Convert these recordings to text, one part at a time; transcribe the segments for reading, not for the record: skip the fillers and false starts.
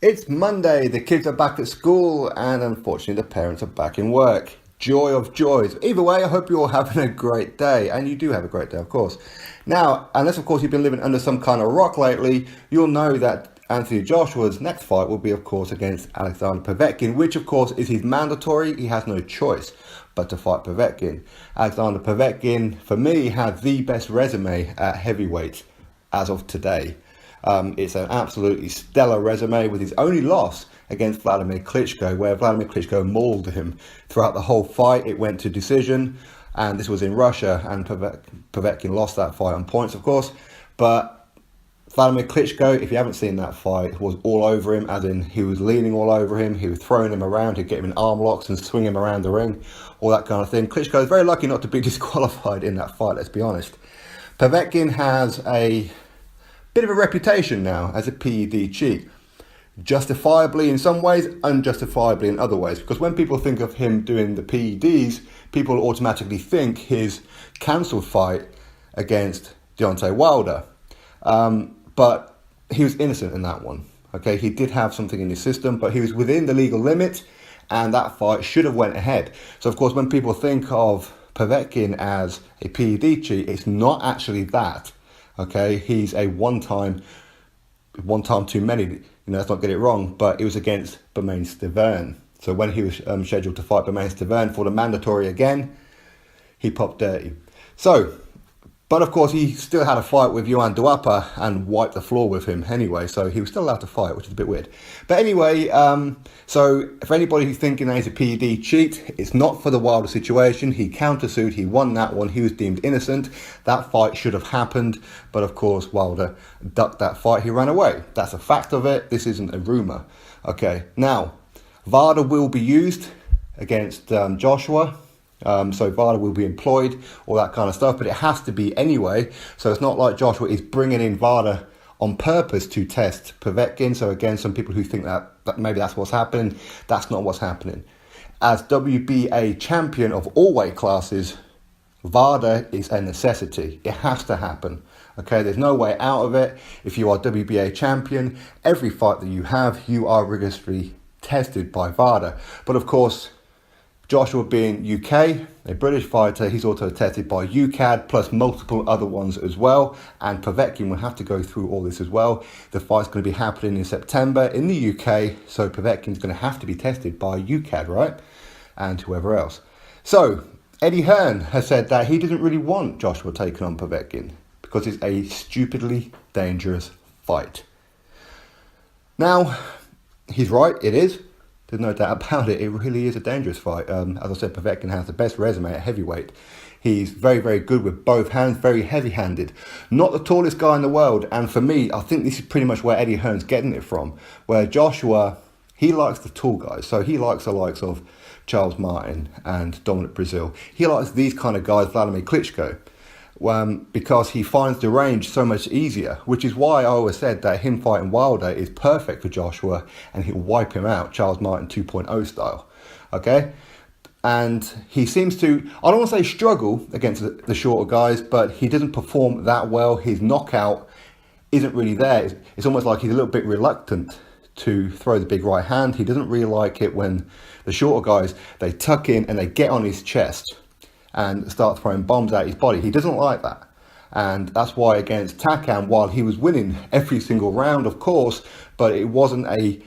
It's Monday, the kids are back at school, and unfortunately the parents are back in work. Joy of joys. Either way, I hope you're all having a great day, and you do have a great day, of course. Now, unless of course you've been living under some kind of rock lately, you'll know that Anthony Joshua's next fight will be of course against Alexander Povetkin, which of course is his mandatory. He has no choice but to fight Povetkin. Alexander Povetkin, for me, has the best resume at heavyweight as of today. It's an absolutely stellar resume, with his only loss against Vladimir Klitschko, where Vladimir Klitschko mauled him throughout the whole fight. It went to decision, and this was in Russia, and Povetkin lost that fight on points, of course. But Vladimir Klitschko, if you haven't seen that fight, was all over him, as in he was leaning all over him, he was throwing him around, he'd get him in arm locks and swing him around the ring, all that kind of thing. Klitschko is very lucky not to be disqualified in that fight, let's be honest. Povetkin has a bit of a reputation now as a PED cheat. Justifiably in some ways, unjustifiably in other ways. Because when people think of him doing the PEDs, people automatically think his cancelled fight against Deontay Wilder. But he was innocent in that one. Okay, he did have something in his system, but he was within the legal limit, and that fight should have went ahead. So of course, when people think of Povetkin as a PED cheat, it's not actually that. Okay, he's a one time too many. Let's not get it wrong, but it was against Bermane Stiverne. So when he was scheduled to fight Bermane Stiverne for the mandatory again, he popped dirty. But of course, he still had a fight with Johan Duapa and wiped the floor with him anyway. So he was still allowed to fight, which is a bit weird. But anyway, so for anybody who's thinking that he's a PED cheat, it's not for the Wilder situation. He countersued, he won that one, he was deemed innocent. That fight should have happened. But of course, Wilder ducked that fight, he ran away. That's a fact of it. This isn't a rumour. Okay, now, VADA will be used against Joshua. So VADA will be employed, all that kind of stuff, but it has to be anyway. So it's not like Joshua is bringing in VADA on purpose to test Povetkin. So again, some people who think that maybe that's what's happening, that's not what's happening. As WBA champion of all weight classes, VADA is a necessity. It has to happen. Okay, there's no way out of it. If you are WBA champion, every fight that you have, you are rigorously tested by VADA. But of course, Joshua being UK, a British fighter, he's also tested by UKAD plus multiple other ones as well. And Povetkin will have to go through all this as well. The fight's going to be happening in September in the UK, so Povetkin's going to have to be tested by UKAD, right? And whoever else. So Eddie Hearn has said that he doesn't really want Joshua taking on Povetkin because it's a stupidly dangerous fight. Now, he's right, it is. There's no doubt about it. It really is a dangerous fight. As I said, Povetkin has the best resume at heavyweight. He's very, very good with both hands, very heavy-handed. Not the tallest guy in the world. And for me, I think this is pretty much where Eddie Hearn's getting it from. Where Joshua, he likes the tall guys. So he likes the likes of Charles Martin and Dominic Brazil. He likes these kind of guys, Vladimir Klitschko. Because he finds the range so much easier, which is why I always said that him fighting Wilder is perfect for Joshua and he'll wipe him out, Charles Martin 2.0 style, okay? And he seems to, I don't want to say struggle against the shorter guys, but he doesn't perform that well. His knockout isn't really there. It's almost like he's a little bit reluctant to throw the big right hand. He doesn't really like it when the shorter guys, they tuck in and they get on his chest and start throwing bombs at his body. He doesn't like that. And that's why against Takam, while he was winning every single round, of course, but it wasn't a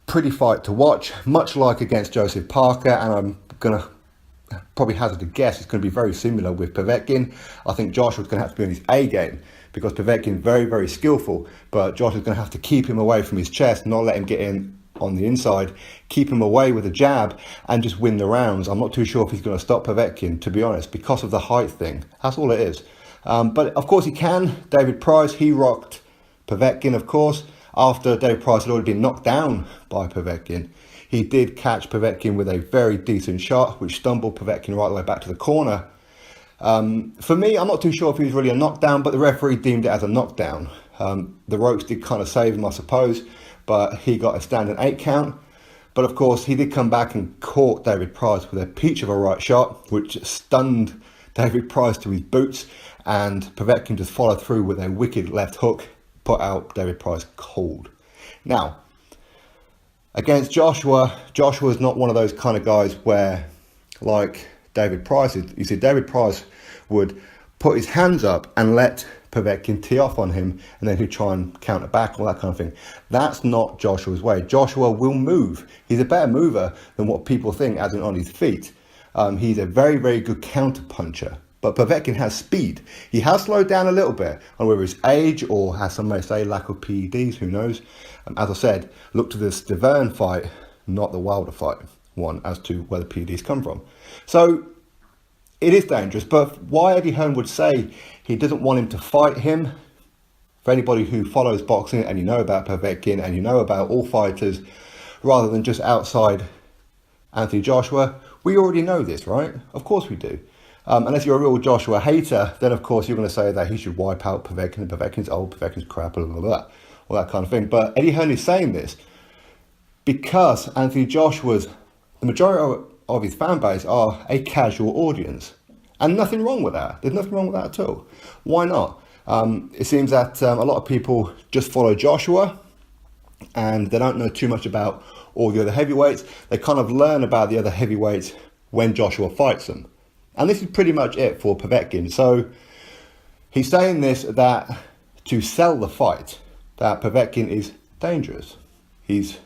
pretty fight to watch, much like against Joseph Parker. And I'm going to probably hazard a guess, it's going to be very similar with Povetkin. I think Joshua's going to have to be on his A game because Povetkin's very, very skillful, but Joshua's going to have to keep him away from his chest, not let him get in on the inside, keep him away with a jab and just win the rounds. I'm not too sure if he's going to stop Povetkin, to be honest, because of the height thing. That's all it is. But of course he can. David Price, he rocked Povetkin, of course, after David Price had already been knocked down by Povetkin. He did catch Povetkin with a very decent shot, which stumbled Povetkin right the way back to the corner. For me, I'm not too sure if he was really a knockdown, but the referee deemed it as a knockdown. The ropes did kind of save him, I suppose, but he got a standing 8 count. But of course, he did come back and caught David Price with a peach of a right shot, which stunned David Price to his boots, and Povetkin just followed through with a wicked left hook, put out David Price cold. Now, Against Joshua, Joshua is not one of those kind of guys where, like David Price is. You see, David Price would put his hands up and let Povetkin tee off on him, and then he'd try and counter back, all that kind of thing. That's not Joshua's way. Joshua will move. He's a better mover than what people think, as in on his feet. He's a very, very good counter puncher. But Povetkin has speed. He has slowed down a little bit, on whether it's age or, as some may say, lack of PEDs, who knows. As I said, look to this DOESN fight, not the Wilder fight one, as to where the PEDs come from. So it is dangerous, but why Eddie Hearn would say he doesn't want him to fight him, for anybody who follows boxing and you know about Povetkin and you know about all fighters, rather than just outside Anthony Joshua, we already know this, right? Of course we do. Unless you're a real Joshua hater, then of course you're going to say that he should wipe out Povetkin, Povetkin's old, Povetkin's crap, blah, blah, blah, all that kind of thing. But Eddie Hearn is saying this because Anthony Joshua's, the majority of his fan base are a casual audience. And nothing wrong with that. There's nothing wrong with that at all. Why not? It seems that a lot of people just follow Joshua and they don't know too much about all the other heavyweights. They kind of learn about the other heavyweights when Joshua fights them. And this is pretty much it for Povetkin. So he's saying this, that to sell the fight, that Povetkin is dangerous. He's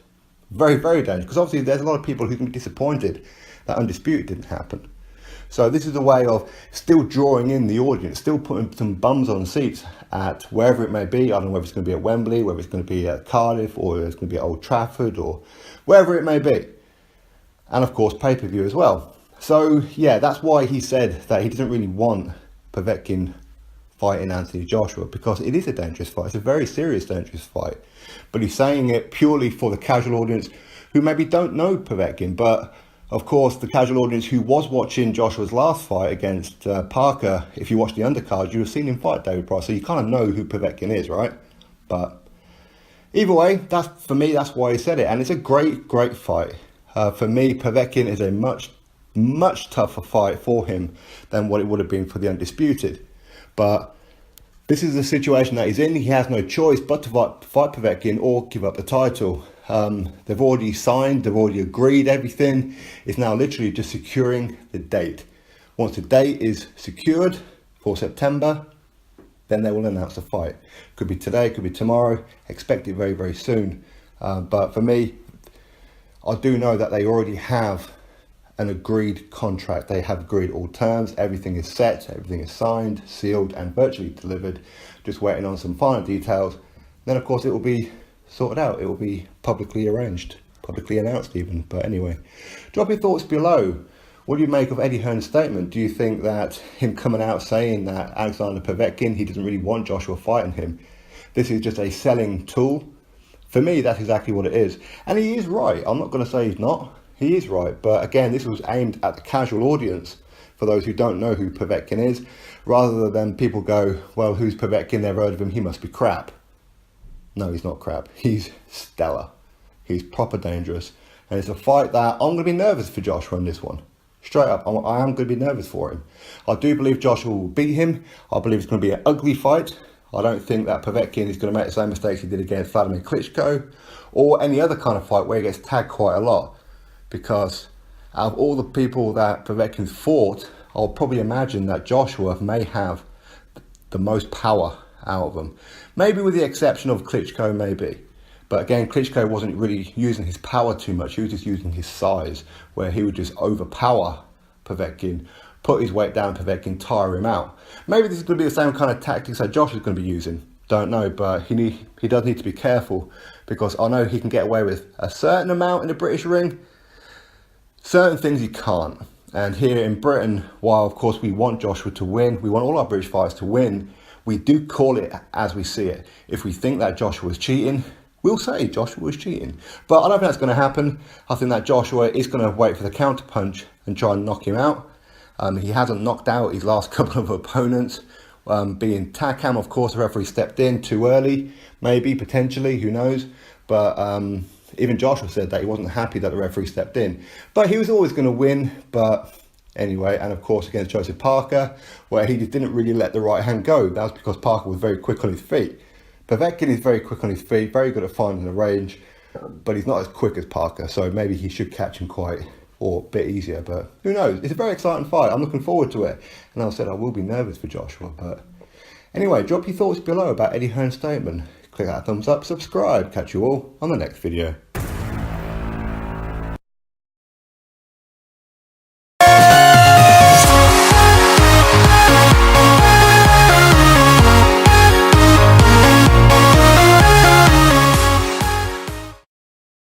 very, very dangerous. Because obviously there's a lot of people who can be disappointed that Undisputed didn't happen. So this is a way of still drawing in the audience, still putting some bums on seats at wherever it may be. I don't know whether it's going to be at Wembley, whether it's going to be at Cardiff, or it's going to be at Old Trafford, or wherever it may be. And of course pay-per-view as well. So, yeah, that's why he said that he doesn't really want Povetkin fighting Anthony Joshua, because it is a dangerous fight. It's a very serious, dangerous fight. But he's saying it purely for the casual audience who maybe don't know Povetkin. But, of course, the casual audience who was watching Joshua's last fight against Parker, if you watch the undercard, you have seen him fight David Price. So you kind of know who Povetkin is, right? But either way, for me, that's why he said it. And it's a great, great fight. For me, Povetkin is a much tougher fight for him than what it would have been for the Undisputed. But this is the situation that he's in. He has no choice but to fight Povetkin or give up the title. They've already signed, they've already agreed everything. It's now literally just securing the date. Once the date is secured for September, then they will announce the fight. Could be today, could be tomorrow. Expect it very, very soon. But for me, I do know that they already have an agreed contract. They have agreed all terms. Everything is set, everything is signed, sealed and virtually delivered. Just waiting on some final details. Then of course it will be sorted out. It will be publicly arranged, publicly announced even. But anyway, drop your thoughts below. What do you make of Eddie Hearn's statement? Do you think that him coming out saying that Alexander Povetkin, he doesn't really want Joshua fighting him, this is just a selling tool? For me, that's exactly what it is. And he is right. I'm not going to say he's not. He is right, but again, this was aimed at the casual audience, for those who don't know who Povetkin is, rather than people go, well, who's Povetkin, never heard of him, he must be crap. No, he's not crap, he's stellar, he's proper dangerous, and it's a fight that I'm going to be nervous for Joshua in this one. Straight up, I am going to be nervous for him. I do believe Joshua will beat him. I believe it's going to be an ugly fight. I don't think that Povetkin is going to make the same mistakes he did against Vladimir Klitschko, or any other kind of fight where he gets tagged quite a lot. Because out of all the people that Povetkin's fought, I'll probably imagine that Joshua may have the most power out of them. Maybe with the exception of Klitschko, maybe. But again, Klitschko wasn't really using his power too much. He was just using his size, where he would just overpower Povetkin, put his weight down Povetkin, tire him out. Maybe this is going to be the same kind of tactics that Josh is going to be using. Don't know, but he does need to be careful, because I know he can get away with a certain amount in the British ring. Certain things he can't. And here in Britain, while of course we want Joshua to win, we want all our British fighters to win, we do call it as we see it. If we think that Joshua was cheating, we'll say Joshua was cheating. But I don't think that's going to happen. I think that Joshua is going to wait for the counter punch and try and knock him out. He hasn't knocked out his last couple of opponents. Being Takam, of course, the referee stepped in too early, maybe, potentially, who knows. But even Joshua said that he wasn't happy that the referee stepped in. But he was always going to win. But anyway, and of course against Joseph Parker, where he just didn't really let the right hand go. That was because Parker was very quick on his feet. Povetkin is very quick on his feet, very good at finding the range. but he's not as quick as Parker, so maybe he should catch him or a bit easier, but who knows? It's a very exciting fight. I'm looking forward to it. And I said I will be nervous for Joshua, but anyway, drop your thoughts below about Eddie Hearn's statement. Click that thumbs up, subscribe. Catch you all on the next video.